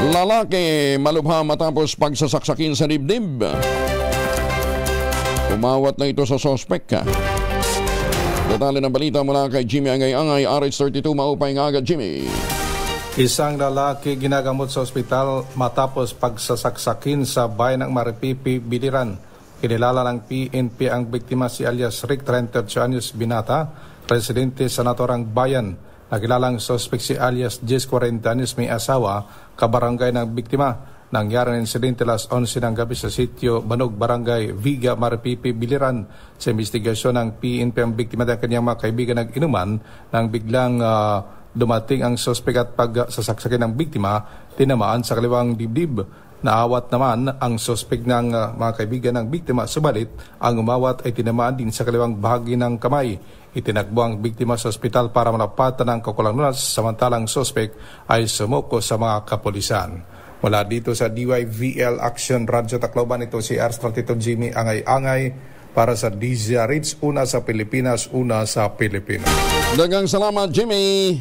Lalaki malubha matapos pagsasaksakin sa dibdib. Umawat na ito sa sospek. Detalye ng balita mula kay Jimmy Angay-Angay, RH32, maupay nga agad Jimmy. Isang lalaki ginagamot sa ospital matapos pagsasaksakin sa bayan ng Maripipi, Biliran. Kinilala ng PNP ang biktima si alias Rick, 38 anyos, binata, residente sa naturang bayan. Nakilalang suspect si alias Jess, 40 anyos, may asawa, kabarangay ng biktima. Nangyari ng insidente alas 11 ng gabi sa sitio Banog, Barangay Viga, Maripipi, Biliran. Sa investigasyon ng PNP, ang biktima ng kanyang mga kaibigan nag-inuman nang biglang dumating ang suspect at pagsasaksakin ng biktima, tinamaan sa kaliwang dibdib. Naawat naman ang suspect ng mga kaibigan ng biktima, subalit ang umawat ay tinamaan din sa kaliwang bahagi ng kamay. Itinagbo ang biktima sa ospital para malapatan ng kakulangan, samantalang suspect ay sumuko sa mga kapulisan. Mula dito sa DYVL Action Radyo Tacloban, ito si RH32 Jimmy Angay-Angay para sa DZRH, una sa Pilipinas, una sa Pilipinas. Dagang salamat Jimmy.